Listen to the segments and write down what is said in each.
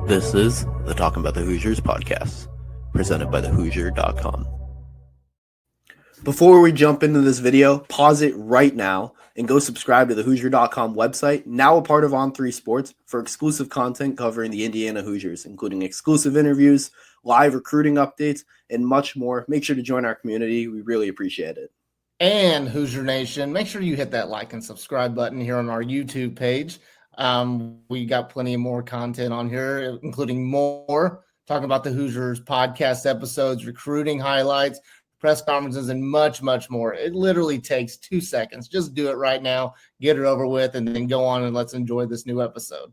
This is the Talkin Bout The Hoosiers podcast, presented by thehoosier.com. Before we jump into this video, pause it right now and go subscribe to the Hoosier.com website, now a part of On3 Sports, for exclusive content covering the Indiana Hoosiers, including exclusive interviews, live recruiting updates, and much more. Make sure to join our community. We really appreciate it. And Hoosier Nation, make sure you hit that like and subscribe button here on our YouTube page. We got plenty of more content on here, including more talking about the Hoosiers podcast episodes, recruiting highlights, press conferences, and much, much more. It literally takes 2 seconds. Just do it right now, get it over with, and then go on and let's enjoy this new episode.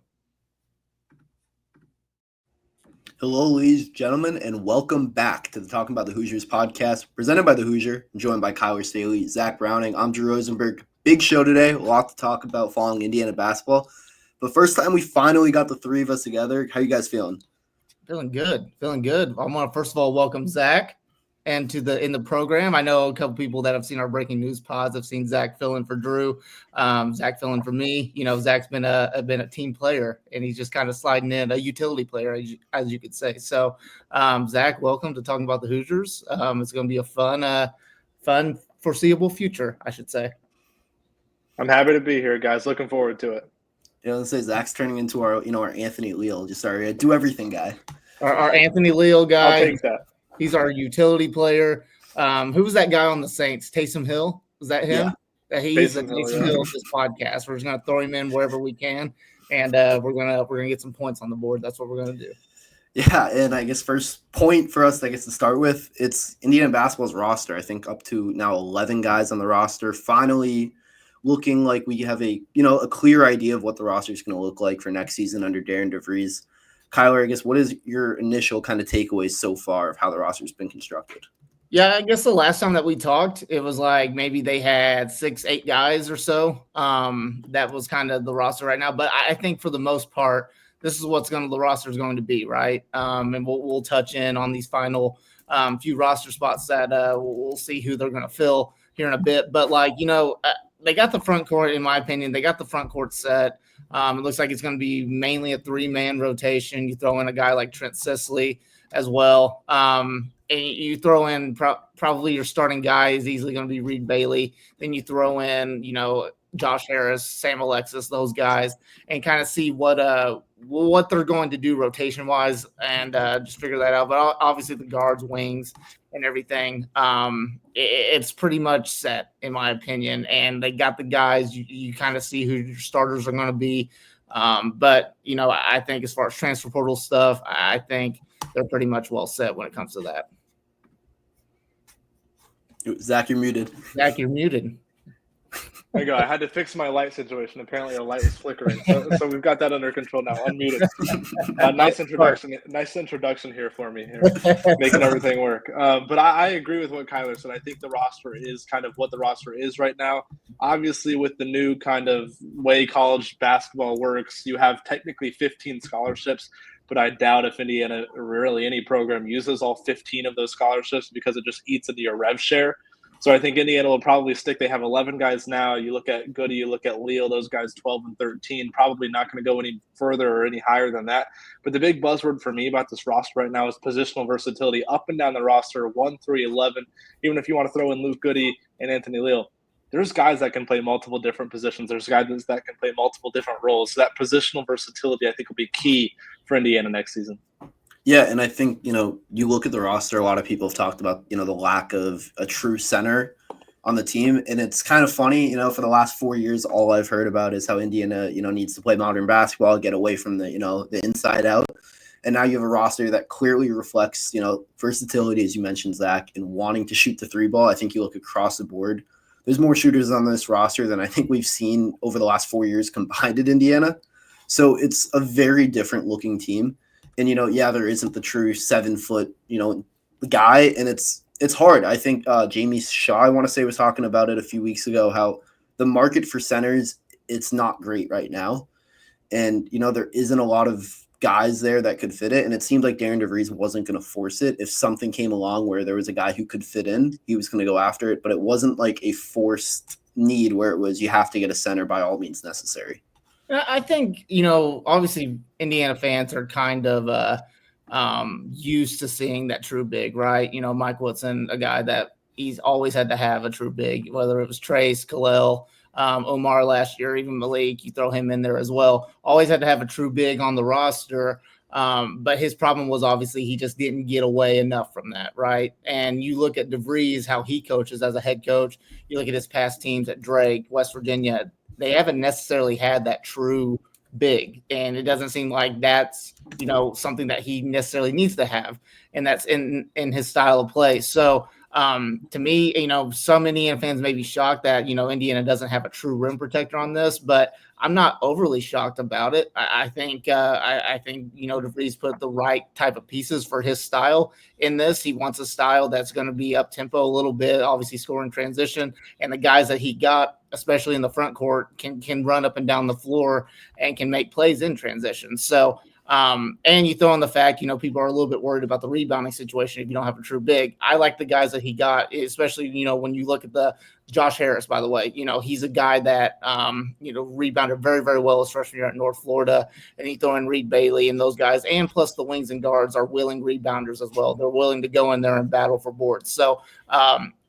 Hello, ladies and gentlemen, and welcome back to the Talking About the Hoosiers podcast, presented by The Hoosier, joined by Kyler Staley, Zach Browning. I'm Drew Rosenberg. Big show today, a lot to talk about following Indiana basketball. But first time we finally got the three of us together. How you guys feeling? Feeling good. I want to first of all welcome Zach and in the program. I know a couple people that have seen our breaking news pods. I've seen Zach filling for Drew, Zach filling for me. You know, Zach's been a team player, and he's just kind of sliding in, a utility player, as you could say. So, Zach, welcome to Talking About the Hoosiers. It's going to be a fun, foreseeable future, I should say. I'm happy to be here, guys. Looking forward to it. Yeah, let's say Zach's turning into our Anthony Leal, just our do everything guy. Our Anthony Leal guy. I'll take that. He's our utility player. Who was that guy on the Saints? Taysom Hill? Was that him? Yeah. He's the Taysom Hill of this podcast. We're just gonna throw him in wherever we can, and we're gonna get some points on the board. That's what we're gonna do. Yeah, and I guess first point for us, to start with, it's Indiana basketball's roster. I think up to now 11 guys on the roster. Finally, looking like we have a clear idea of what the roster is going to look like for next season under Darren DeVries. Kyler, I guess, what is your initial kind of takeaways so far of how the roster's been constructed? Yeah, I guess the last time that we talked, it was like maybe they had 6-8 guys or so. That was kind of the roster right now. But I think for the most part, this is what the roster is going to be, right? And we'll touch in on these final few roster spots that we'll see who they're going to fill here in a bit. But they got the front court, in my opinion. They got the front court set. It looks like it's going to be mainly a 3-man rotation. You throw in a guy like Trent Sisley as well. And you throw in probably your starting guy is easily going to be Reed Bailey. Then you throw in, Josh Harris, Sam Alexis, those guys, and kind of see what they're going to do rotation-wise and just figure that out. But obviously the guards, wings, and everything, it's pretty much set, in my opinion. And they got the guys. You kind of see who your starters are going to be. But, I think as far as transfer portal stuff, I think they're pretty much well set when it comes to that. Zach, you're muted. There you go. I had to fix my light situation. Apparently, the light was flickering, so we've got that under control now. Unmuted. Nice introduction here for me, making everything work. But I agree with what Kyler said. I think the roster is kind of what the roster is right now. Obviously, with the new kind of way college basketball works, you have technically 15 scholarships. But I doubt if Indiana or really any program uses all 15 of those scholarships because it just eats into your rev share. So I think Indiana will probably stick. They have 11 guys now. You look at Goode, you look at Leal, those guys 12 and 13, probably not going to go any further or any higher than that. But the big buzzword for me about this roster right now is positional versatility up and down the roster, 1 through 11. Even if you want to throw in Luke Goode and Anthony Leal, there's guys that can play multiple different positions. There's guys that can play multiple different roles. So that positional versatility, I think, will be key for Indiana next season. Yeah, and I think, you look at the roster, a lot of people have talked about, the lack of a true center on the team. And it's kind of funny, for the last 4 years, all I've heard about is how Indiana, needs to play modern basketball, get away from the inside out. And now you have a roster that clearly reflects, versatility, as you mentioned, Zach, and wanting to shoot the 3-ball. I think you look across the board, there's more shooters on this roster than I think we've seen over the last 4 years combined at Indiana. So it's a very different looking team. And, there isn't the true 7-foot, guy. And it's hard. I think Jamie Shaw, I want to say, was talking about it a few weeks ago, how the market for centers, it's not great right now. And, there isn't a lot of guys there that could fit it. And it seemed like Darren DeVries wasn't going to force it. If something came along where there was a guy who could fit in, he was going to go after it. But it wasn't like a forced need where it was you have to get a center by all means necessary. I think, obviously Indiana fans are kind of used to seeing that true big, right? Mike Woodson, a guy that he's always had to have a true big, whether it was Trace, Khalil, Omar last year, even Malik, you throw him in there as well. Always had to have a true big on the roster. But his problem was obviously he just didn't get away enough from that, right? And you look at DeVries, how he coaches as a head coach. You look at his past teams at Drake, West Virginia. They haven't necessarily had that true big, and it doesn't seem like that's something that he necessarily needs to have, and that's in his style of play. So to me, some Indiana fans may be shocked that Indiana doesn't have a true rim protector on this, but I'm not overly shocked about it. I think DeVries put the right type of pieces for his style in this. He wants a style that's going to be up tempo a little bit, obviously scoring transition, and the guys that he got, especially in the front court, can run up and down the floor and can make plays in transition. So, and you throw in the fact, people are a little bit worried about the rebounding situation if you don't have a true big. I like the guys that he got, especially, when you look at the Josh Harris, by the way, he's a guy that, rebounded very, very well his freshman year at North Florida, and you throw in Reed Bailey and those guys, and plus the wings and guards are willing rebounders as well. They're willing to go in there and battle for boards. So,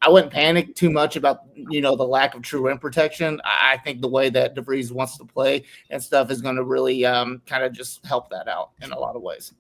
I wouldn't panic too much about, the lack of true rim protection. I think the way that DeVries wants to play and stuff is going to really kind of just help that out in a lot of ways.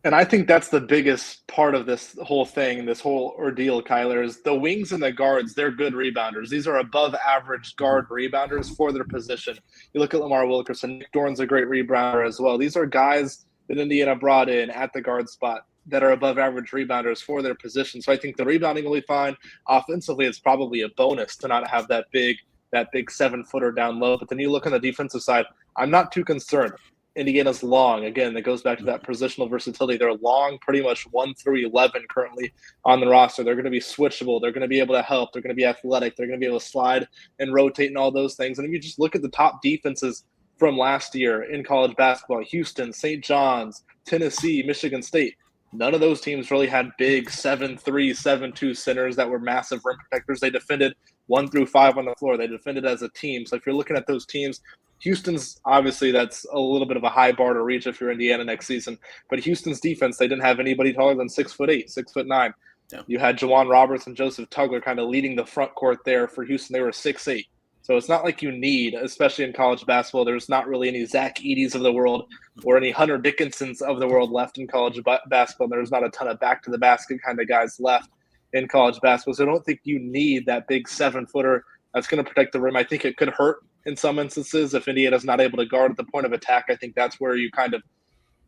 And I think that's the biggest part of this whole thing, this whole ordeal, Kyler, is the wings and the guards, they're good rebounders. These are above average guard rebounders for their position. You look at Lamar Wilkerson, Nick Dorn's a great rebounder as well. These are guys that Indiana brought in at the guard spot that are above average rebounders for their position. So I think the rebounding will be fine. Offensively, it's probably a bonus to not have that big 7-footer down low. But then you look on the defensive side, I'm not too concerned. Indiana's long. Again, that goes back to that positional versatility. They're long, pretty much 1 through 11 currently on the roster. They're going to be switchable. They're going to be able to help. They're going to be athletic. They're going to be able to slide and rotate and all those things. And if you just look at the top defenses from last year in college basketball, Houston, St. John's, Tennessee, Michigan State, none of those teams really had big 7'3", 7'2" centers that were massive rim protectors. They defended 1 through 5 on the floor. They defended as a team. So if you're looking at those teams, Houston's obviously that's a little bit of a high bar to reach if you're Indiana next season. But Houston's defense, they didn't have anybody taller than 6'8", 6'9". Yeah. You had Jawan Roberts and Joseph Tugler kind of leading the front court there for Houston. They were 6'8". So it's not like you need, especially in college basketball, there's not really any Zach Edey's of the world or any Hunter Dickinsons of the world left in college basketball. There's not a ton of back-to-the-basket kind of guys left in college basketball. So I don't think you need that big 7-footer that's going to protect the rim. I think it could hurt in some instances if Indiana's not able to guard at the point of attack. I think that's where you kind of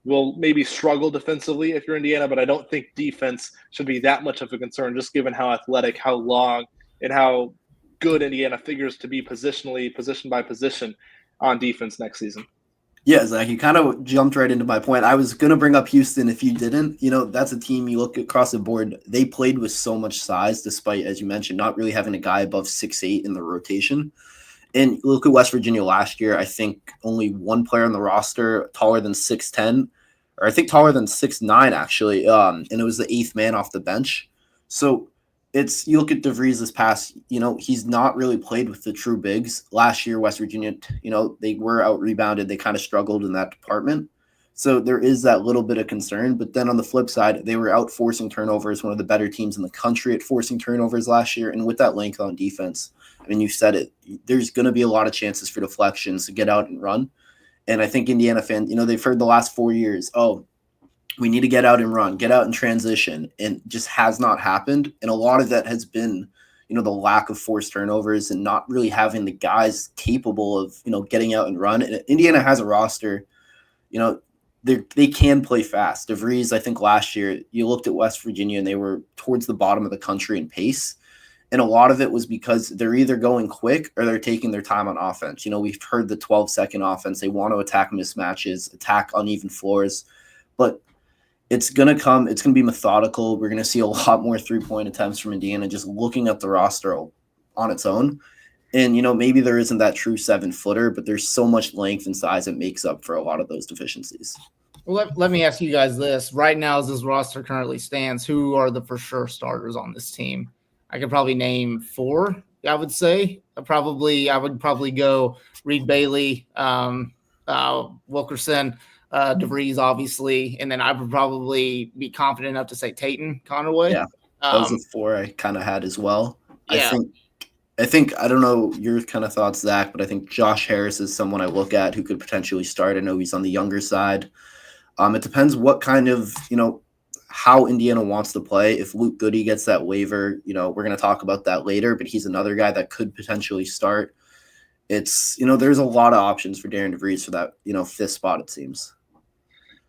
will maybe struggle defensively if you're Indiana, but I don't think defense should be that much of a concern just given how athletic, how long, and how good Indiana figures to be positionally, position by position on defense next season. Yeah, Zach, you kind of jumped right into my point. I was going to bring up Houston if you didn't. That's a team you look across the board. They played with so much size despite, as you mentioned, not really having a guy above 6'8" in the rotation. And look at West Virginia last year. I think only one player on the roster taller than 6'10", or I think taller than 6'9", actually. And it was the 8th man off the bench. So you look at DeVries this past, he's not really played with the true bigs. Last year, West Virginia, they were out rebounded. They kind of struggled in that department. So there is that little bit of concern. But then on the flip side, they were out forcing turnovers, one of the better teams in the country at forcing turnovers last year. And with that length on defense, I mean, you said it, there's going to be a lot of chances for deflections to get out and run. And I think Indiana fans, they've heard the last 4 years, we need to get out and run, get out and transition, and just has not happened. And a lot of that has been, the lack of forced turnovers and not really having the guys capable of, getting out and run. And Indiana has a roster, they can play fast. DeVries, I think last year, you looked at West Virginia and they were towards the bottom of the country in pace. And a lot of it was because they're either going quick or they're taking their time on offense. We've heard the 12-second offense. They want to attack mismatches, attack uneven floors. But it's going to come. It's going to be methodical. We're going to see a lot more three-point attempts from Indiana just looking at the roster on its own. And, maybe there isn't that true 7-footer, but there's so much length and size that makes up for a lot of those deficiencies. Well, let me ask you guys this. Right now, as this roster currently stands, who are the for sure starters on this team? I could probably name 4 I would say. I would probably go Reed Bailey, Wilkerson, DeVries, obviously, and then I would probably be confident enough to say Tatum Conaway. Yeah, that was the 4 I kind of had as well. Yeah. I think I don't know your kind of thoughts, Zach, but I think Josh Harris is someone I look at who could potentially start. I know he's on the younger side. It depends what kind of, how Indiana wants to play. If Luke Goode gets that waiver, we're going to talk about that later, but he's another guy that could potentially start. It's, there's a lot of options for Darren DeVries for that, 5th spot, it seems.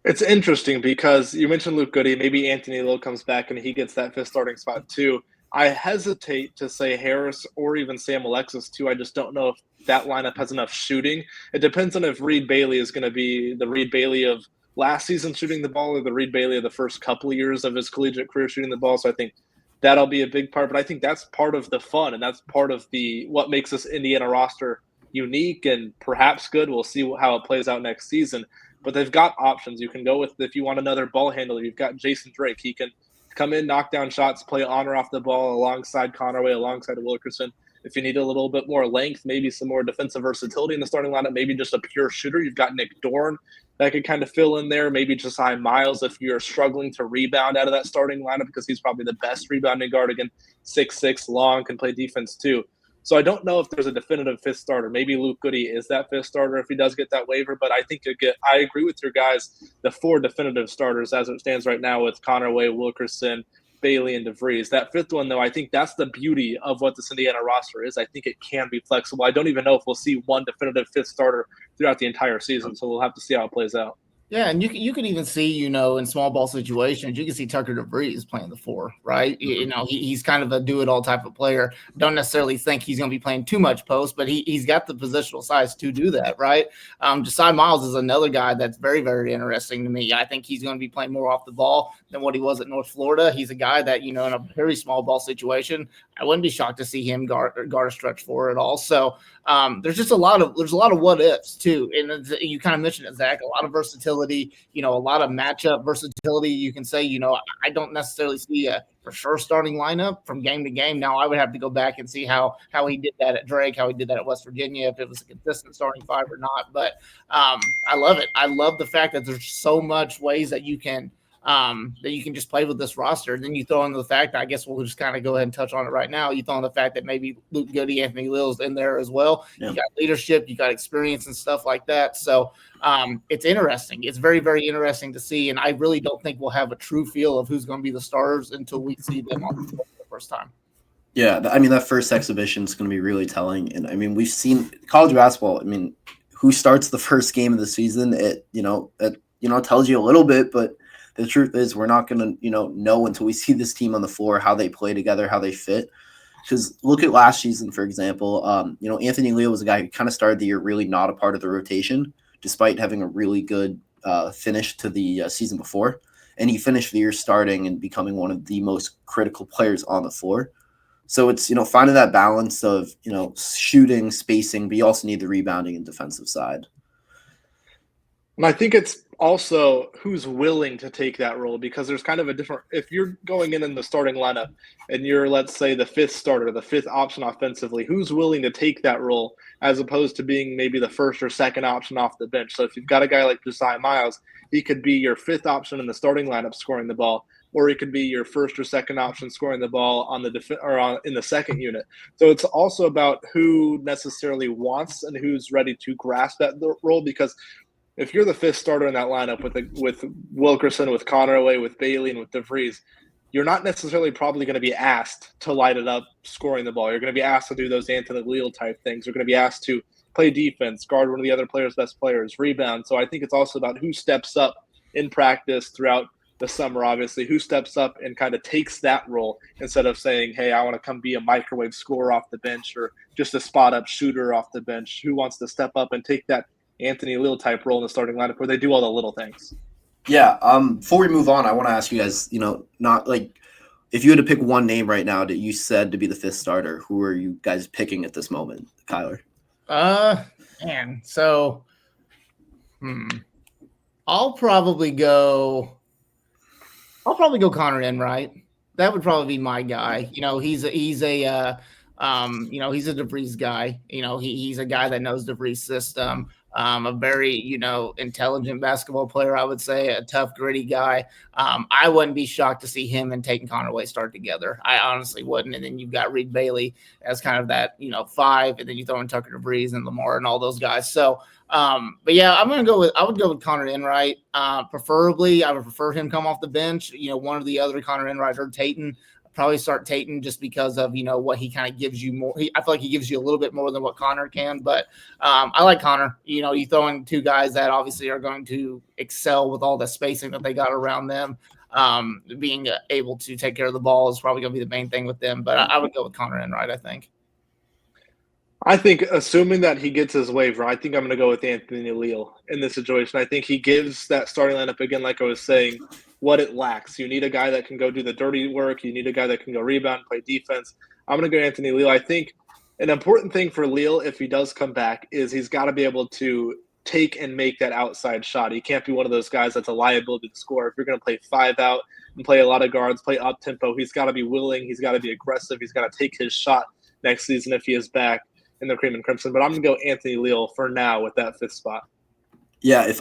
It's interesting because you mentioned Luke Goode. Maybe Anthony Leal comes back and he gets that 5th starting spot too. I hesitate to say Harris or even Sam Alexis too. I just don't know if that lineup has enough shooting. It depends on if Reed Bailey is going to be the Reed Bailey of last season shooting the ball or the Reed Bailey of the first couple of years of his collegiate career shooting the ball. So I think that'll be a big part. But I think that's part of the fun, and that's part of what makes this Indiana roster unique and perhaps good. We'll see how it plays out next season. But they've got options. You can go with, if you want another ball handler, you've got Jason Drake. He can come in, knock down shots, play on or off the ball alongside Conaway, alongside Wilkerson. If you need a little bit more length, maybe some more defensive versatility in the starting lineup, maybe just a pure shooter, you've got Nick Dorn that could kind of fill in there. Maybe Josiah Miles if you're struggling to rebound out of that starting lineup, because he's probably the best rebounding guard again, 6'6", long, can play defense too. So I don't know if there's a definitive 5th starter. Maybe Luke Goode is that 5th starter if he does get that waiver. But I think I agree with your guys, the 4 definitive starters as it stands right now with Conaway, Wilkerson, Bailey, and DeVries. That 5th one, though, I think that's the beauty of what this Indiana roster is. I think it can be flexible. I don't even know if we'll see one definitive 5th starter throughout the entire season. So we'll have to see how it plays out. Yeah, and you could even see, in small ball situations, you can see Tucker DeVries playing the 4, right? He's kind of a do-it-all type of player. Don't necessarily think he's going to be playing too much post, but he's got the positional size to do that, right? Josiah Miles is another guy that's very, very interesting to me. I think he's going to be playing more off the ball than what he was at North Florida. He's a guy that, in a very small ball situation, I wouldn't be shocked to see him guard a stretch 4 at all. So there's a lot of what ifs too, and you kind of mentioned it, Zach. A lot of versatility, a lot of matchup versatility. You can say, I don't necessarily see a for sure starting lineup from game to game. Now I would have to go back and see how he did that at Drake, how he did that at West Virginia, if it was a consistent starting 5 or not. But I love it. I love the fact that there's so much ways that you can just play with this roster. And then you throw in the fact, I guess we'll just kind of go ahead and touch on it right now. You throw in the fact that maybe Luke Goode, Anthony Leal's in there as well. Yeah. You got leadership, you got experience and stuff like that. So it's interesting. It's very, very interesting to see. And I really don't think we'll have a true feel of who's going to be the starters until we see them on the floor for the first time. Yeah, that first exhibition is going to be really telling. And we've seen college basketball. Who starts the first game of the season? It tells you a little bit, but the truth is we're not going to, know until we see this team on the floor, how they play together, how they fit. Because look at last season, for example, Anthony Leal was a guy who kind of started the year really not a part of the rotation, despite having a really good finish to the season before. And he finished the year starting and becoming one of the most critical players on the floor. So it's, finding that balance of, shooting, spacing, but you also need the rebounding and defensive side. And I think it's also who's willing to take that role, because there's kind of a different – if you're going in the starting lineup and you're, let's say, the 5th starter, the 5th option offensively, who's willing to take that role as opposed to being maybe the 1st or 2nd option off the bench? So if you've got a guy like Josiah Miles, he could be your 5th option in the starting lineup scoring the ball, or he could be your 1st or 2nd option scoring the ball on the in the second unit. So it's also about who necessarily wants and who's ready to grasp that role, because – if you're the 5th starter in that lineup with Wilkerson, with Conaway, with Bailey, and with DeVries, you're not necessarily probably going to be asked to light it up scoring the ball. You're going to be asked to do those Anthony Leal type things. You're going to be asked to play defense, guard one of the other players' best players, rebound. So I think it's also about who steps up in practice throughout the summer, obviously, who steps up and kind of takes that role instead of saying, hey, I want to come be a microwave scorer off the bench or just a spot-up shooter off the bench. Who wants to step up and take that Anthony Leal type role in the starting lineup where they do all the little things? Yeah. Before we move on, I want to ask you guys, not like if you had to pick one name right now that you said to be the 5th starter, who are you guys picking at this moment, Kyler? Man. So, I'll probably go Connor Enright. That would probably be my guy. He's a He's a DeVries guy. He's a guy that knows DeVries' system. A very, intelligent basketball player, I would say, a tough, gritty guy. I wouldn't be shocked to see him and Tatum Conaway start together. I honestly wouldn't. And then you've got Reed Bailey as kind of that, 5, and then you throw in Tucker DeVries and Lamar and all those guys. So, but yeah, I would go with Connor Enright. Preferably, I would prefer him come off the bench. One of the other Connor Enright or Tatum. Probably start Tatum just because of what he kind of gives you more. I feel like he gives you a little bit more than what Connor can, but I like Connor. You throw in 2 guys that obviously are going to excel with all the spacing that they got around them. Being able to take care of the ball is probably going to be the main thing with them. But I would go with Connor Enright. I think assuming that he gets his waiver, I think I'm going to go with Anthony Leal in this situation. I think he gives that starting lineup, again, like I was saying, what it lacks. You need a guy that can go do the dirty work. You need a guy that can go rebound, play defense. I'm going to go Anthony Leal. I think an important thing for Leal, if he does come back, is he's got to be able to take and make that outside shot. He can't be one of those guys that's a liability to score. If you're going to play 5 out and play a lot of guards, play up-tempo, he's got to be willing. He's got to be aggressive. He's got to take his shot next season if he is back in the cream and crimson. But I'm going to go Anthony Leal for now with that 5th spot. Yeah,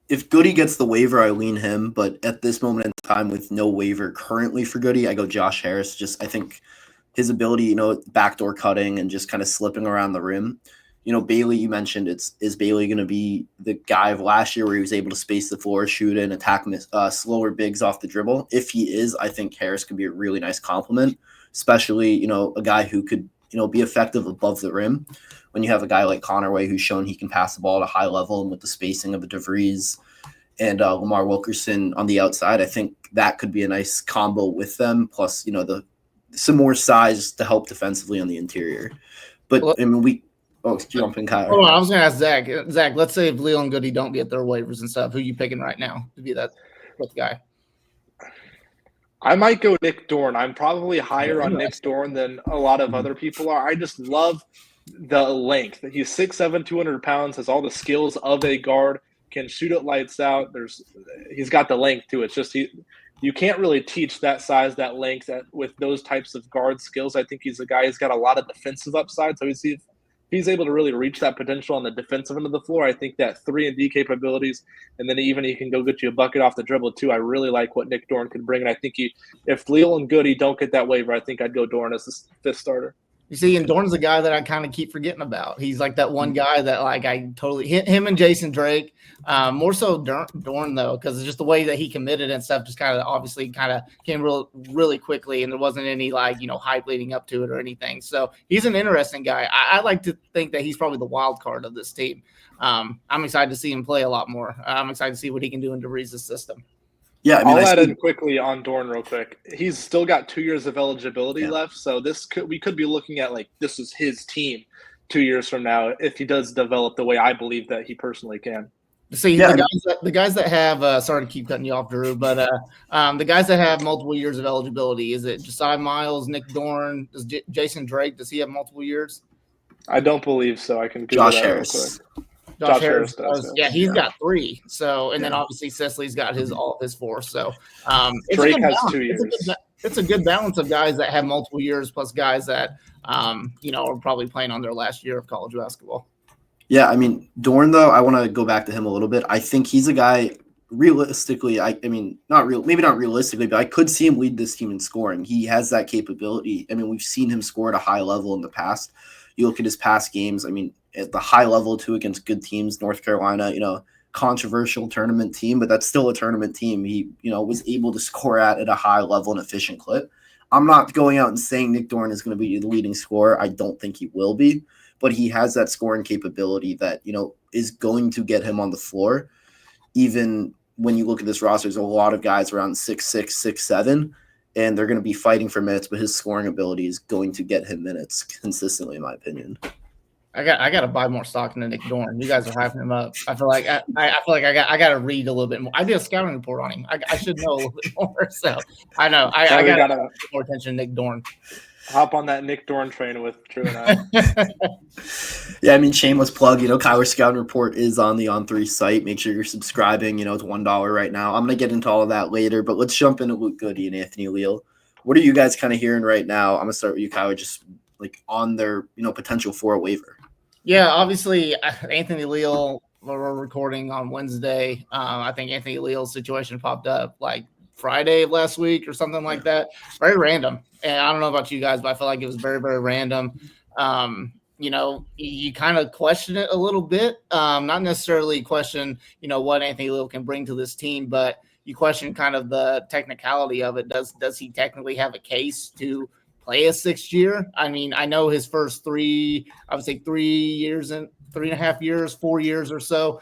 if Goode gets the waiver, I lean him. But at this moment in time, with no waiver currently for Goode, I go Josh Harris. I think his ability, backdoor cutting and just kind of slipping around the rim. Bailey, you mentioned, is Bailey going to be the guy of last year where he was able to space the floor, shoot and attack slower bigs off the dribble? If he is, I think Harris could be a really nice compliment, especially, a guy who could, be effective above the rim. When you have a guy like Conaway who's shown he can pass the ball at a high level, and with the spacing of a DeVries and Lamar Wilkerson on the outside, I think that could be a nice combo with them. Plus, some more size to help defensively on the interior. But jump in, Kyler. Hold on, I was going to ask Zach. Zach, let's say if Leal and Goode don't get their waivers and stuff, who are you picking right now to be that guy? I might go Nick Dorn. I'm probably higher on Nick Dorn than a lot of other people are. I just love the length. He's 6'7", 200 pounds, has all the skills of a guard, can shoot it lights out. He's got the length too. It's just you can't really teach that size, that length with those types of guard skills. I think he's a guy who's got a lot of defensive upside. So he's able to really reach that potential on the defensive end of the floor. I think that 3-and-D capabilities, and then even he can go get you a bucket off the dribble too. I really like what Nick Dorn can bring, and I think if Leal and Goode don't get that waiver, I think I'd go Dorn as the 5th starter. You see, and Dorn's a guy that I kind of keep forgetting about. He's like that one guy that I totally hit him and Jason Drake. More so Dorn though, because it's just the way that he committed and stuff just kind of obviously came really quickly, and there wasn't any hype leading up to it or anything. So he's an interesting guy. I like to think that he's probably the wild card of this team. I'm excited to see him play a lot more. I'm excited to see what he can do in DeVries' system. Yeah, I'll add in quickly on Dorn real quick. He's still got 2 years of eligibility left, so we could be looking at this is his team 2 years from now if he does develop the way I believe that he personally can. See, the guys that have sorry to keep cutting you off, Drew, but the guys that have multiple years of eligibility, is it Josiah Miles, Nick Dorn, does Jason Drake, does he have multiple years? I don't believe so. I can Josh Harris. Josh Harris does. Yeah, he's got 3. So, and then obviously Cicely's got all of his 4. So, Drake has 2 years. It's a good balance of guys that have multiple years plus guys that are probably playing on their last year of college basketball. Yeah, I mean, Dorn though, I want to go back to him a little bit. I think he's a guy realistically, maybe not realistically, but I could see him lead this team in scoring. He has that capability. I mean, we've seen him score at a high level in the past. You look at his past games, I mean, at the high level too against good teams, North Carolina, controversial tournament team, but that's still a tournament team. He, was able to score at a high level and efficient clip. I'm not going out and saying Nick Dorn is going to be the leading scorer. I don't think he will be, but he has that scoring capability that, is going to get him on the floor. Even when you look at this roster, there's a lot of guys around 6'6", 6'7", and they're going to be fighting for minutes, but his scoring ability is going to get him minutes consistently, in my opinion. I got to buy more stock in Nick Dorn. You guys are hyping him up. I feel like I got to read a little bit more. I did a scouting report on him. I should know a little bit more. So I know I got to pay more attention to Nick Dorn. Hop on that Nick Dorn train with Drew and I. Yeah, I mean, shameless plug. Kyler Scouting Report is on the On3 site. Make sure you're subscribing. It's $1 right now. I'm gonna get into all of that later, but let's jump into Luke Goode and Anthony Leal. What are you guys kind of hearing right now? I'm gonna start with you, Kyler. Just like on their potential for a waiver? Yeah, obviously Anthony Leal. We're recording on Wednesday. I think Anthony Leal's situation popped up like Friday of last week or something like that. Very random. And I don't know about you guys, but I feel like it was very, very random. You kind of question it a little bit. Not necessarily question, what Anthony Leal can bring to this team, but you question kind of the technicality of it. Does he technically have a case to play a 6th year? I mean, I know his first 3 years and 3.5 years, 4 years or so,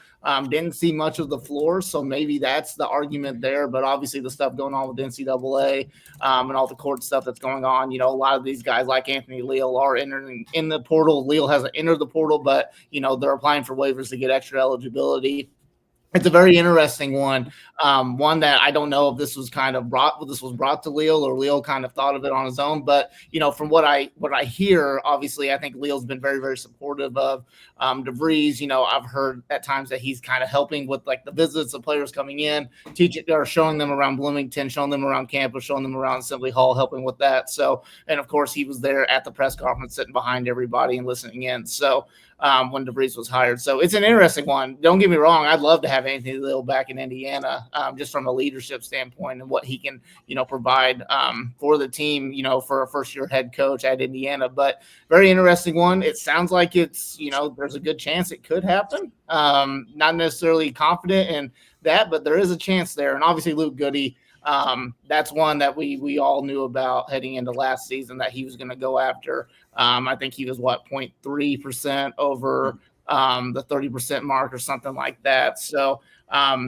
didn't see much of the floor. So maybe that's the argument there. But obviously the stuff going on with NCAA and all the court stuff that's going on, a lot of these guys like Anthony Leal are entering in the portal. Leal hasn't entered the portal, but, they're applying for waivers to get extra eligibility. It's a very interesting one. One that I don't know if this was brought to Leal or Leal kind of thought of it on his own. But, from what I hear, obviously, I think Leal's been very, very supportive of DeVries. I've heard at times that he's kind of helping with like the visits of players coming in, teaching or showing them around Bloomington, showing them around campus, showing them around Assembly Hall, helping with that. So, and of course, he was there at the press conference, sitting behind everybody and listening in. So, when DeVries was hired. So it's an interesting one. Don't get me wrong. I'd love to have Anthony Leal back in Indiana, just from a leadership standpoint and what he can, provide for the team, for a first-year head coach at Indiana. But very interesting one. It sounds like it's, there's a good chance it could happen. Not necessarily confident in that, but there is a chance there. And obviously Luke Goode, that's one that we all knew about heading into last season that he was going to go after. I think he was 0.3% over the 30% mark or something like that. So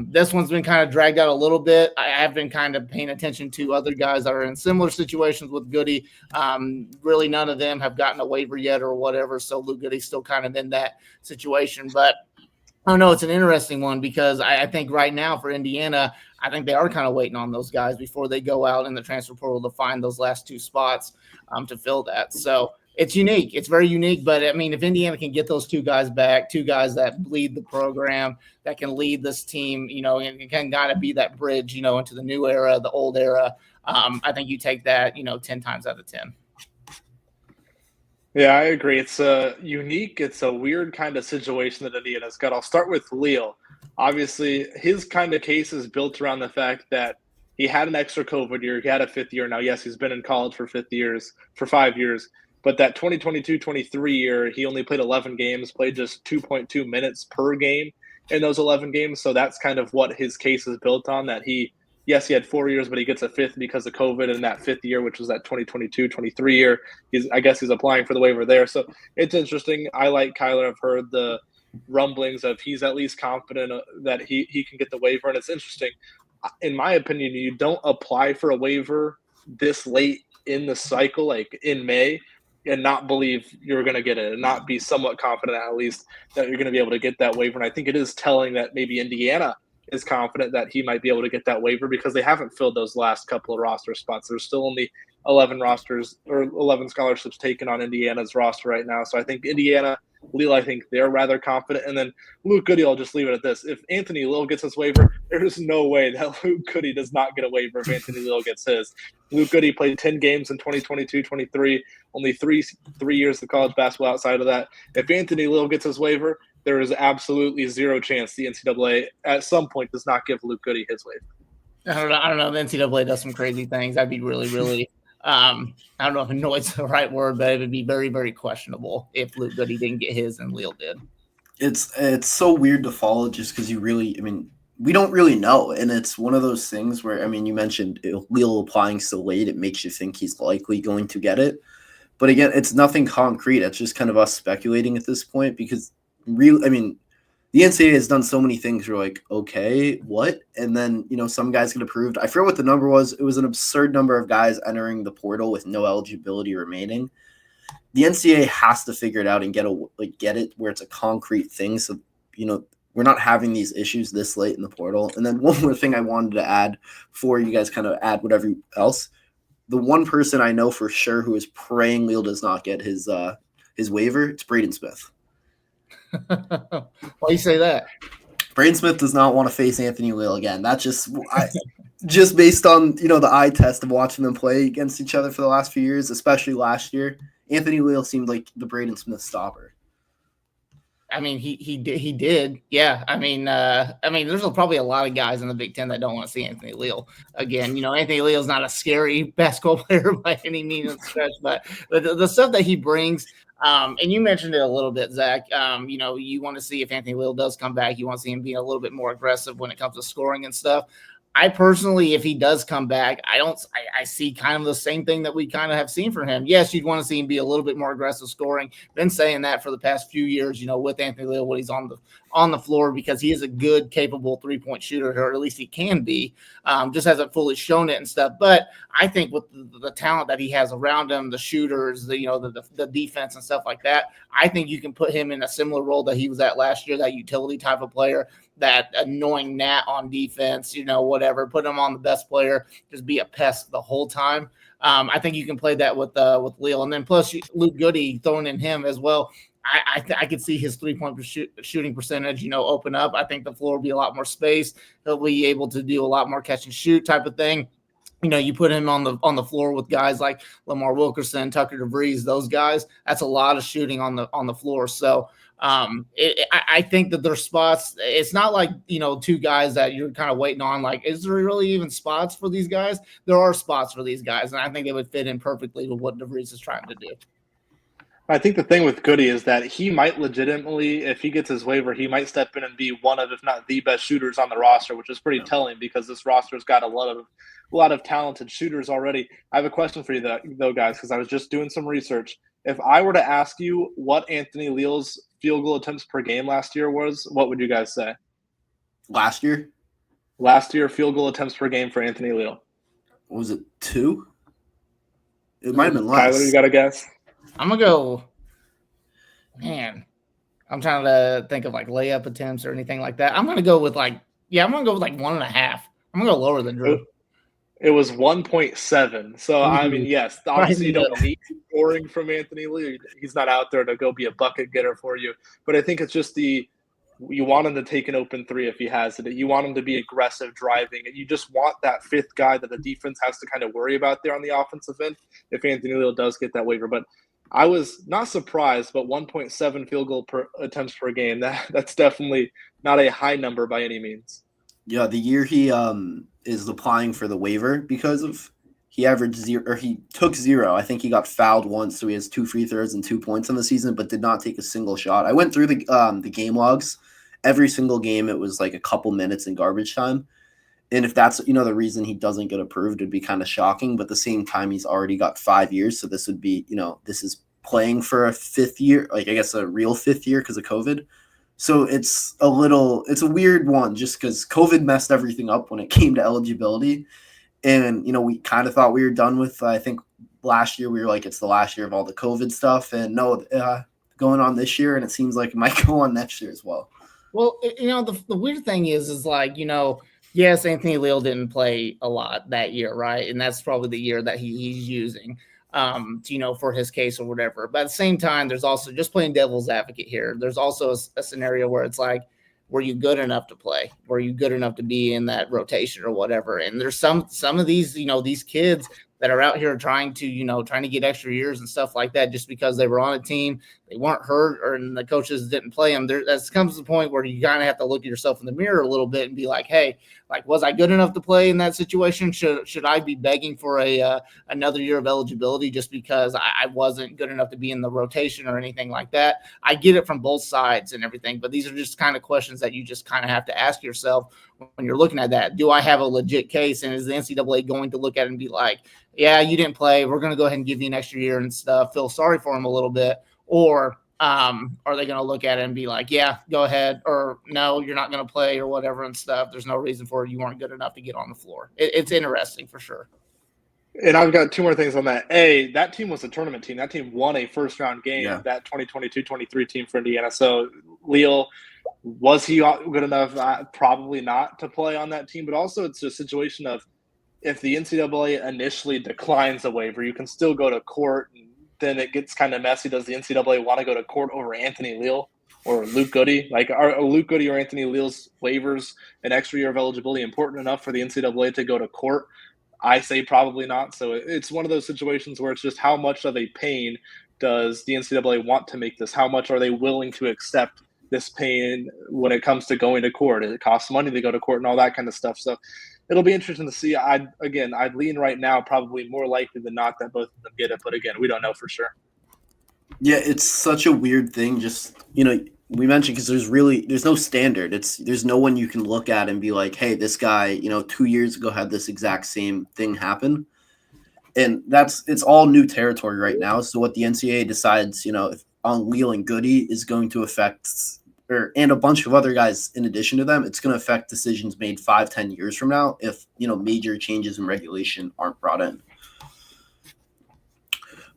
this one's been kind of dragged out a little bit. I have been kind of paying attention to other guys that are in similar situations with Goode. Really none of them have gotten a waiver yet or whatever. So Luke Goode's still kind of in that situation, but I don't know. It's an interesting one because I think right now for Indiana, I think they are kind of waiting on those guys before they go out in the transfer portal to find those last 2 spots to fill that. So it's unique. It's very unique. But, I mean, if Indiana can get those 2 guys back, 2 guys that lead the program, that can lead this team, and can kind of be that bridge, into the new era, the old era, I think you take that, 10 times out of 10. Yeah, I agree. It's unique. It's a weird kind of situation that Indiana's got. I'll start with Leal. Obviously, his kind of case is built around the fact that he had an extra COVID year. He had a 5th year. Now, yes, he's been in college for 5 years, but that 2022-23 year, he only played 11 games, played just 2.2 minutes per game in those 11 games. So that's kind of what his case is built on, that he had 4 years, but he gets a 5th because of COVID in that 5th year, which was that 2022-23 year. I guess he's applying for the waiver there. So it's interesting. I like Kyler. I've heard the rumblings of he's at least confident that he can get the waiver. And it's interesting. In my opinion, you don't apply for a waiver this late in the cycle, like in May, and not believe you're going to get it and not be somewhat confident at least that you're going to be able to get that waiver. And I think it is telling that maybe Indiana is confident that he might be able to get that waiver because they haven't filled those last couple of roster spots. There's still only 11 scholarships taken on Indiana's roster right now. So I think Indiana, Leal, I think they're rather confident. And then Luke Goode, I'll just leave it at this. If Anthony Leal gets his waiver, there's no way that Luke Goode does not get a waiver if Anthony Leal gets his. Luke Goode played 10 games in 2022-23, only three years of college basketball outside of that. If Anthony Leal gets his waiver, there is absolutely zero chance the NCAA at some point does not give Luke Goode his waiver. I don't know. The NCAA does some crazy things. I'd be really, really I don't know if annoyed's the right word, but it would be very, very questionable if Luke Goode didn't get his and Leal did. It's so weird to follow just because we don't really know. And it's one of those things where, you mentioned Leal applying so late, it makes you think he's likely going to get it. But again, it's nothing concrete. It's just kind of us speculating at this point because the NCAA has done so many things. You're like, okay, what? And then, some guys get approved. I forget what the number was. It was an absurd number of guys entering the portal with no eligibility remaining. The NCAA has to figure it out and get it where it's a concrete thing. So, we're not having these issues this late in the portal. And then one more thing I wanted to add before you guys kind of add whatever else. The one person I know for sure who is praying Leal does not get his waiver, it's Braden Smith. Why you say that? Braden Smith does not want to face Anthony Leal again. That's just based on the eye test of watching them play against each other for the last few years, especially last year. Anthony Leal seemed like the Braden Smith stopper. I mean, he did. Yeah. I mean, there's probably a lot of guys in the Big Ten that don't want to see Anthony Leal again. Anthony Leal's not a scary basketball player by any means of stretch, but the stuff that he brings, and you mentioned it a little bit, Zach. You want to see if Anthony Leal does come back. You want to see him be a little bit more aggressive when it comes to scoring and stuff. I personally, if he does come back, I see kind of the same thing that we kind of have seen from him. Yes, you'd want to see him be a little bit more aggressive scoring. Been saying that for the past few years, with Anthony Leal when he's on the floor, because he is a good, capable 3-point shooter, or at least he can be. Just hasn't fully shown it and stuff. But I think with the talent that he has around him, the shooters, the defense and stuff like that, I think you can put him in a similar role that he was at last year, that utility type of player, that annoying gnat on defense, whatever, put him on the best player, just be a pest the whole time. I think you can play that with Leal. And then plus Luke Goode, throwing in him as well. I could see his 3-point shooting percentage, open up. I think the floor will be a lot more space. He'll be able to do a lot more catch and shoot type of thing. You put him on the floor with guys like Lamar Wilkerson, Tucker DeVries, those guys. That's a lot of shooting on the floor. So I think that there's spots. It's not like, two guys that you're kind of waiting on. Like, is there really even spots for these guys? There are spots for these guys, and I think they would fit in perfectly with what DeVries is trying to do. I think the thing with Goode is that he might legitimately, if he gets his waiver, he might step in and be one of, if not the best shooters on the roster, which is pretty telling because this roster's got a lot of talented shooters already. I have a question for you though, guys, because I was just doing some research. If I were to ask you what Anthony Leal's field goal attempts per game last year was, what would you guys say? Last year, field goal attempts per game for Anthony Leal. What was it, 2? It might have been less. Kyler, you got a guess? I'm going to go, man, I'm trying to think of like layup attempts or anything like that. I'm going to go with like 1.5. I'm going to go lower than Drew. It was 1.7. So, I mean, yes, obviously you don't need scoring from Anthony Leal. He's not out there to go be a bucket getter for you. But I think it's just you want him to take an open 3 if he has it. You want him to be aggressive driving. And you just want that fifth guy that the defense has to kind of worry about there on the offensive end if Anthony Leal does get that waiver. But I was not surprised, but 1.7 field goal attempts per game. That's definitely not a high number by any means. Yeah, the year he is applying for the waiver because of he averaged 0, or he took 0. I think he got fouled once, so he has 2 free throws and 2 points in the season, but did not take a single shot. I went through the game logs. Every single game, it was like a couple minutes in garbage time. And if that's, the reason he doesn't get approved, it'd be kind of shocking. But at the same time, he's already got 5 years. So this would be, this is playing for a 5th year, like I guess a real 5th year because of COVID. So it's a weird one just because COVID messed everything up when it came to eligibility. And, we kind of thought we were done with, I think last year we were like, it's the last year of all the COVID stuff. And no, going on this year. And it seems like it might go on next year as well. Well, the weird thing is like, yes, Anthony Leal didn't play a lot that year, right? And that's probably the year that he's using, for his case or whatever. But at the same time, there's also, just playing devil's advocate here, there's also a scenario where it's like, were you good enough to play? Were you good enough to be in that rotation or whatever? And there's some of these, these kids that are out here trying to get extra years and stuff like that just because they were on a team, they weren't hurt, or and the coaches didn't play them. That comes to the point where you kind of have to look at yourself in the mirror a little bit and be like, hey, like, was I good enough to play in that situation? Should I be begging for another year of eligibility just because I wasn't good enough to be in the rotation or anything like that? I get it from both sides and everything, but these are just kind of questions that you just kind of have to ask yourself when you're looking at that. Do I have a legit case? And is the NCAA going to look at it and be like, yeah, you didn't play, we're going to go ahead and give you an extra year and stuff, feel sorry for him a little bit? Or are they going to look at it and be like, yeah, go ahead, or no, you're not going to play or whatever and stuff? There's no reason for it. You weren't good enough to get on the floor. It's interesting for sure. And I've got 2 more things on that. That team was a tournament team. That team won a first-round game, that 2022-23 team for Indiana. So, Leal, was he good enough? Probably not to play on that team. But also it's a situation of if the NCAA initially declines a waiver, you can still go to court, and then it gets kind of messy. Does the NCAA want to go to court over Anthony Leal or Luke Goode? Like, are Luke Goode or Anthony Leal's waivers an extra year of eligibility important enough for the NCAA to go to court? I say probably not. So it's one of those situations where it's just how much of a pain does the NCAA want to make this? How much are they willing to accept this pain when it comes to going to court? It costs money to go to court and all that kind of stuff. So it'll be interesting to see. I'd lean right now probably more likely than not that both of them get it. But again, we don't know for sure. Yeah, it's such a weird thing. Just, we mentioned because there's no standard. There's no one you can look at and be like, hey, this guy, 2 years ago had this exact same thing happen. And it's all new territory right now. So what the NCAA decides, on Leal and Goode is going to affect, and a bunch of other guys in addition to them, it's going to affect decisions made 5-10 years from now if, major changes in regulation aren't brought in.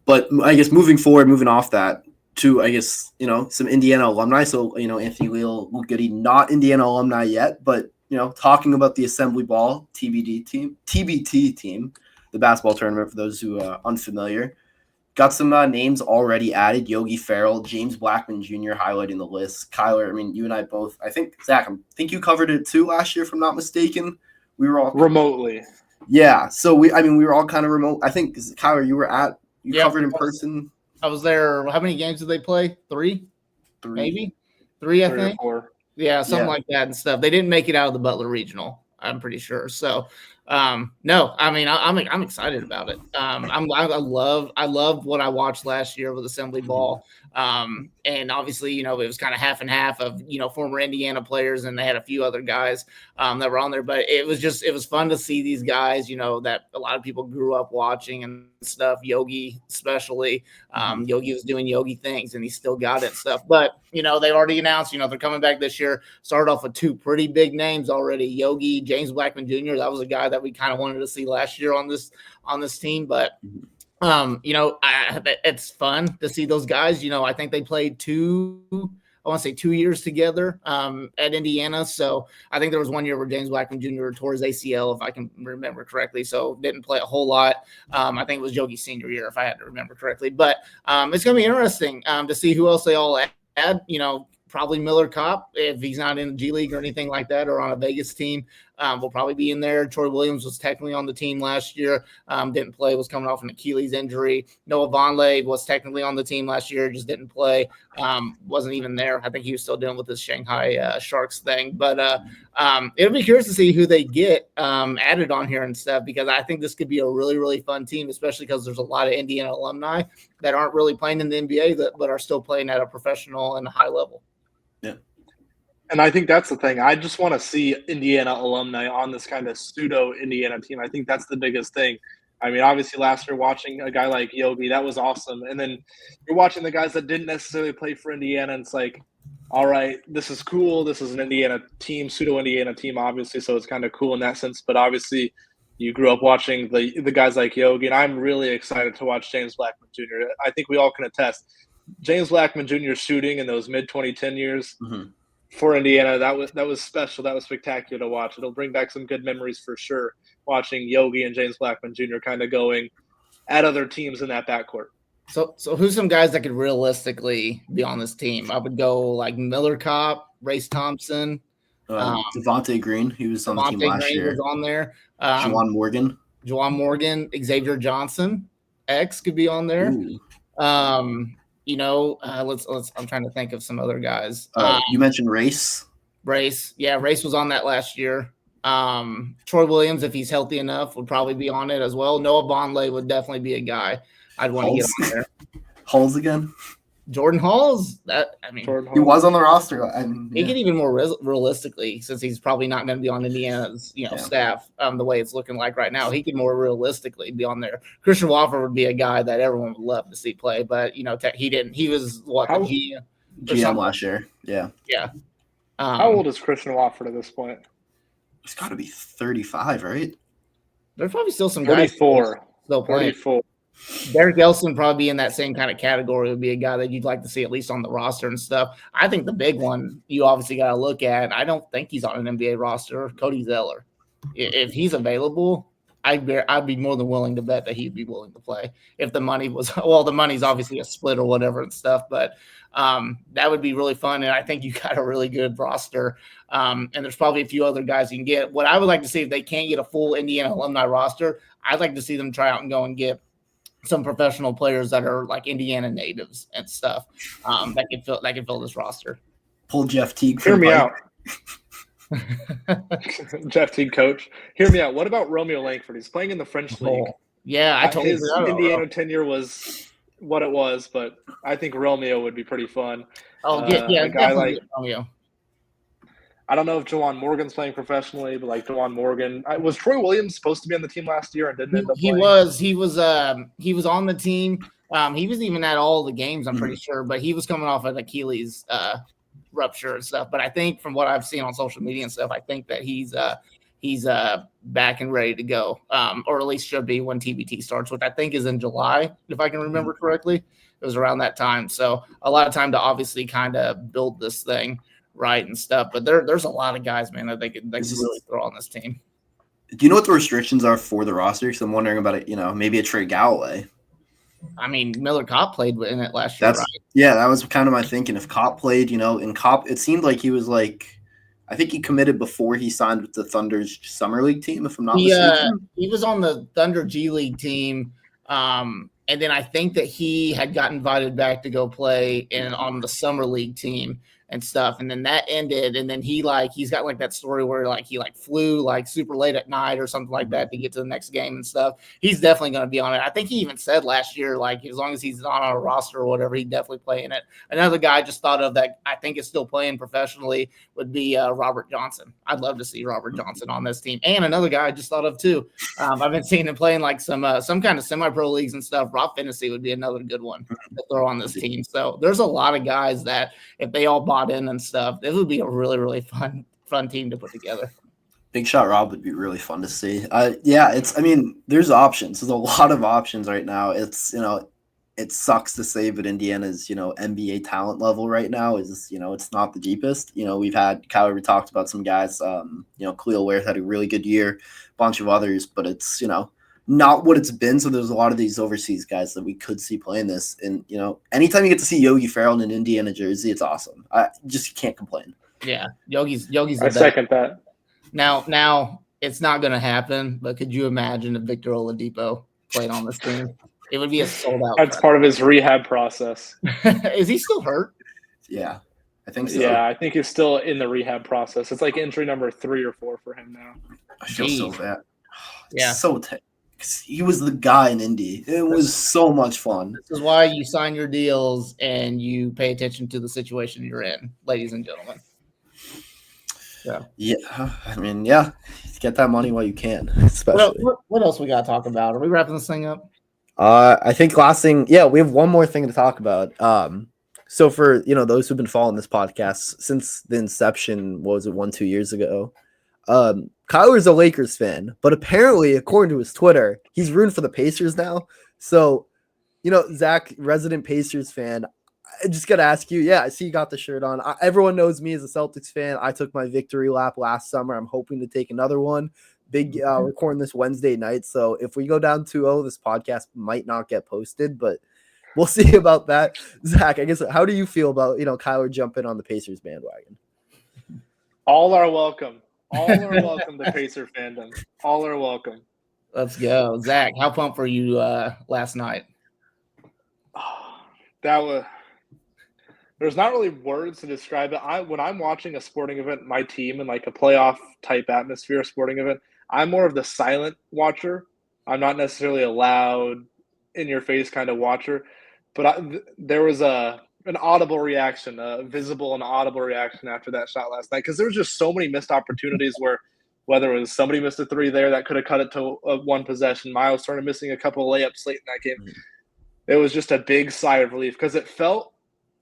But I guess moving off that to, I guess, some Indiana alumni. So, Anthony Leal, Goode, not Indiana alumni yet, but, talking about the Assembly Ball TBT team, the basketball tournament for those who are unfamiliar. Got some names already added. Yogi Ferrell, James Blackman Jr. highlighting the list. Kyler, you and I both, I think, Zach, I think you covered it too last year, if I'm not mistaken. We were all remotely. Yeah. So we were all kind of remote. I think, Kyler, you covered in person. I was there. How many games did they play? Three, maybe? Three, I think. Or 4. Yeah, something like that and stuff. They didn't make it out of the Butler Regional, I'm pretty sure. So, no, I'm excited about it. I love what I watched last year with Assembly Ball. And obviously, it was kind of half and half of, former Indiana players, and they had a few other guys that were on there, but it was fun to see these guys, that a lot of people grew up watching and stuff. Yogi, especially, Yogi was doing Yogi things and he still got it and stuff, but they've already announced, they're coming back this year. Started off with 2 pretty big names already. Yogi, James Blackman Jr. That was a guy that we kind of wanted to see last year on this team, but it's fun to see those guys. I think they played 2 years together at Indiana. So I think there was 1 year where James Blackman Jr. tore his ACL, if I can remember correctly. So didn't play a whole lot. I think it was Yogi's senior year, if I had to remember correctly. But it's going to be interesting to see who else they all add. Probably Miller Kopp, if he's not in the G League or anything like that, or on a Vegas team, will probably be in there. Troy Williams was technically on the team last year, didn't play, was coming off an Achilles injury. Noah Vonleh was technically on the team last year, just didn't play, wasn't even there. I think he was still dealing with this Shanghai Sharks thing. But it'll be curious to see who they get added on here and stuff, because I think this could be a really, really fun team, especially because there's a lot of Indiana alumni that aren't really playing in the NBA but are still playing at a professional and a high level. Yeah. And I think that's the thing. I just want to see Indiana alumni on this kind of pseudo Indiana team. I think that's the biggest thing. Obviously last year watching a guy like Yogi, that was awesome. And then you're watching the guys that didn't necessarily play for Indiana, and it's like, all right, this is cool. This is an Indiana team, pseudo Indiana team, obviously. So it's kind of cool in that sense. But obviously you grew up watching the guys like Yogi, and I'm really excited to watch James Blackman Jr. I think we all can attest. James Blackman Jr. shooting in those mid-2010 years for Indiana, that was special. That was spectacular to watch. It'll bring back some good memories for sure, watching Yogi and James Blackman Jr. kind of going at other teams in that backcourt. So who's some guys that could realistically be on this team? I would go like Miller Kopp, Race Thompson. Devontae Green, he was on the team last year. Was on there. Juwan Morgan, Xavier Johnson, X could be on there. Ooh. Let's I'm trying to think of some other guys. You mentioned Race. Yeah, Race was on that last year. Troy Williams, if he's healthy enough, would probably be on it as well. Noah Vonleh would definitely be a guy I'd want to get on there. Halls again. Jordan Halls. He was on the roster. He could even more realistically, since he's probably not going to be on Indiana's staff the way it's looking like right now. He could more realistically be on there. Christian Wofford would be a guy that everyone would love to see play, but he didn't. He was GM last year. Yeah. Yeah. How old is Christian Wofford at this point? He's got to be 35, right? There's probably still some guys 34. Still playing. 34. Derek Elson probably be in that same kind of category. Would be a guy that you'd like to see at least on the roster and stuff. I think the big one you obviously got to look at, I don't think he's on an NBA roster, Cody Zeller. If he's available, I'd be more than willing to bet that he'd be willing to play if the money was – well, the money's obviously a split or whatever and stuff, but that would be really fun, and I think you got a really good roster. And there's probably a few other guys you can get. What I would like to see, if they can't get a full Indiana alumni roster, I'd like to see them try out and go and get some professional players that are like Indiana natives and stuff that can fill this roster. Pull Jeff Teague. Hear me out. Jeff Teague coach. Hear me out. What about Romeo Langford? He's playing in the French league. Yeah, I totally his Indiana tenure was what it was, but I think Romeo would be pretty fun. A guy like Romeo. I don't know if Jawan Morgan's playing professionally, but like Jawan Morgan, was Troy Williams supposed to be on the team last year and didn't end up playing? He was on the team. He was even at all the games, I'm pretty sure, but he was coming off an Achilles rupture and stuff. But I think from what I've seen on social media and stuff, I think that he's back and ready to go, or at least should be when TBT starts, which I think is in July, if I can remember correctly. It was around that time, so a lot of time to obviously kind of build this thing right and stuff. But there's a lot of guys, man, that they could really throw on this team. Do you know what the restrictions are for the roster? Because I'm wondering about it. Maybe a Trey Galloway. I mean, Miller Kopp played in it last year, right? Yeah, that was kind of my thinking. If Kopp played, in Kopp, it seemed like he was like, I think he committed before he signed with the Thunder's Summer League team, if I'm not mistaken. He was on the Thunder G League team, and then I think that he had got invited back to go play on the Summer League team and stuff, and then that ended, and then he's got like that story where like he like flew like super late at night or something like that to get to the next game and stuff. He's definitely going to be on it. I think he even said last year, like, as long as he's not on a roster or whatever, he'd definitely play in it. Another guy I just thought of that I think is still playing professionally would be Robert Johnson. I'd love to see Robert Johnson on this team. And another guy I just thought of too, I've been seeing him playing like some kind of semi-pro leagues and stuff. Rob Finney would be another good one to throw on this team. So there's a lot of guys that if they all bought in and stuff, this would be a really, really fun team to put together. Big Shot Rob would be really fun to see. There's options. There's a lot of options right now. It's, it sucks to say, but Indiana's, NBA talent level right now is, it's not the deepest. We've had Kyler, we talked about some guys, Leal Ware had a really good year, a bunch of others, but it's, not what it's been. So there's a lot of these overseas guys that we could see playing this. And, anytime you get to see Yogi Ferrell in an Indiana jersey, it's awesome. I just can't complain. Yeah. Yogi's I second that. Now it's not going to happen, but could you imagine if Victor Oladipo played on this team? It would be a sold out. That's part of his rehab process. Is he still hurt? Yeah, I think so. Yeah, I think he's still in the rehab process. It's like injury number 3 or 4 for him now. I feel so bad. Yeah. So he was the guy in Indy. It was so much fun. This is why you sign your deals and you pay attention to the situation you're in, ladies and gentlemen. Yeah. Get that money while you can. Especially. What else we got to talk about? Are we wrapping this thing up? I think last thing, we have one more thing to talk about. So for those who've been following this podcast since the inception, what was it, 1-2 years ago? Kyler's a Lakers fan, but apparently, according to his Twitter, he's rooting for the Pacers now. So, Zach, resident Pacers fan, I just got to ask you, I see you got the shirt on. Everyone knows me as a Celtics fan. I took my victory lap last summer. I'm hoping to take another one. Recording this Wednesday night. So if we go down 2-0, this podcast might not get posted, but we'll see about that. Zach, I guess, how do you feel about, Kyler jumping on the Pacers bandwagon? All are welcome. All are welcome to Pacer fandom. All are welcome. Let's go. Zach, how pumped were you last night? There's not really words to describe it. When I'm watching a sporting event, my team in like a playoff type atmosphere sporting event, I'm more of the silent watcher. I'm not necessarily a loud, in your face kind of watcher. But there was an audible reaction, a visible and audible reaction after that shot last night, because there was just so many missed opportunities where, whether it was somebody missed a 3 there that could have cut it to one possession, Miles started missing a couple of layups late in that game. It was just a big sigh of relief, because it felt,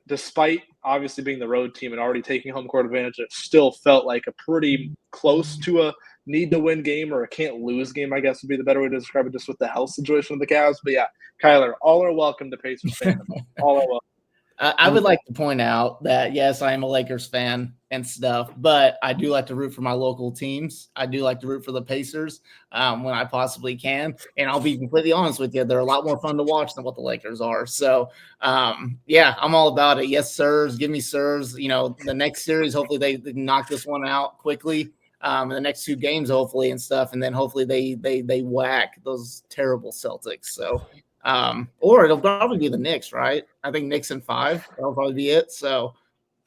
despite obviously being the road team and already taking home court advantage, it still felt like a pretty close to a need-to-win game, or a can't-lose game, I guess would be the better way to describe it, just with the health situation of the Cavs. But yeah, Kyler, all are welcome to Pacers fandom. All are welcome. I would like to point out that, yes, I am a Lakers fan and stuff, but I do like to root for my local teams. I do like to root for the Pacers when I possibly can. And I'll be completely honest with you, they're a lot more fun to watch than what the Lakers are. So, I'm all about it. Yes, sirs. Give me sirs. The next series, hopefully they knock this one out quickly. In the next 2 games, hopefully, and stuff. And then hopefully they whack those terrible Celtics. So, Or it'll probably be the Knicks, right? I think Knicks in 5. That'll probably be it. So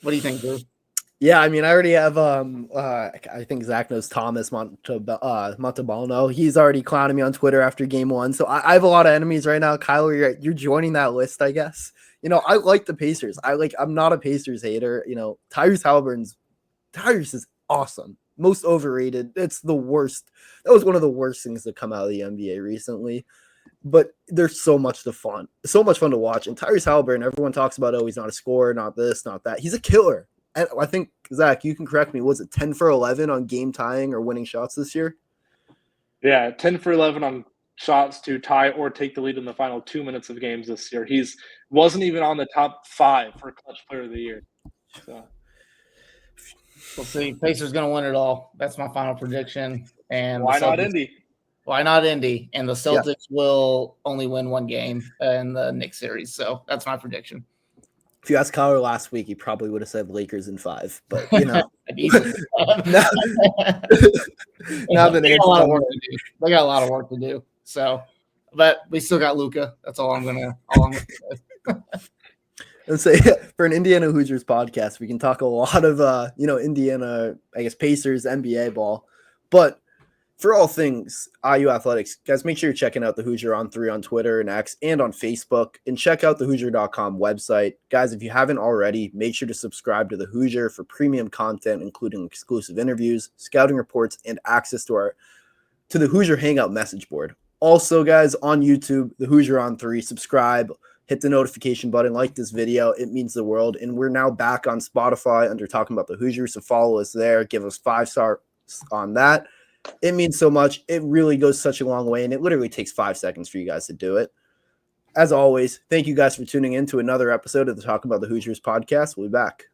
what do you think, Drew? Yeah, I mean, I already have. I think Zach knows Thomas Montebalno. He's already clowning me on Twitter after game 1. So I have a lot of enemies right now. Kyler, you're joining that list, I guess. I like the Pacers. I'm not a Pacers hater. Tyrese is awesome. Most overrated. It's the worst. That was one of the worst things to come out of the NBA recently. But there's so much fun to watch. And Tyrese Halliburton, everyone talks about, he's not a scorer, not this, not that. He's a killer. And I think, Zach, you can correct me. Was it 10 for 11 on game tying or winning shots this year? Yeah, 10 for 11 on shots to tie or take the lead in the final 2 minutes of games this year. He's wasn't even on the top 5 for clutch player of the year. So we'll see. Pacers going to win it all. That's my final prediction. And why not Indy? Why not Indy? And the Celtics will only win 1 game in the Knicks series. So that's my prediction. If you asked Kyler last week, he probably would have said Lakers in 5. But, now they got a lot of work to do. They got a lot of work to do. So, but we still got Luka. That's all I'm gonna say. And say for an Indiana Hoosiers podcast, we can talk a lot of Indiana, I guess, Pacers, NBA ball. But for all things IU athletics, guys, make sure you're checking out the Hoosier on 3 on Twitter and X and on Facebook, and check out the Hoosier.com website. Guys, if you haven't already, make sure to subscribe to the Hoosier for premium content, including exclusive interviews, scouting reports, and access to the Hoosier Hangout message board. Also, guys, on YouTube, the Hoosier on 3, subscribe, hit the notification button, like this video. It means the world. And we're now back on Spotify under Talking About the Hoosiers, so follow us there. Give us 5 stars on that. It means so much. It really goes such a long way, and it literally takes 5 seconds for you guys to do it. As always, thank you guys for tuning in to another episode of the Talking About the Hoosiers podcast. We'll be back.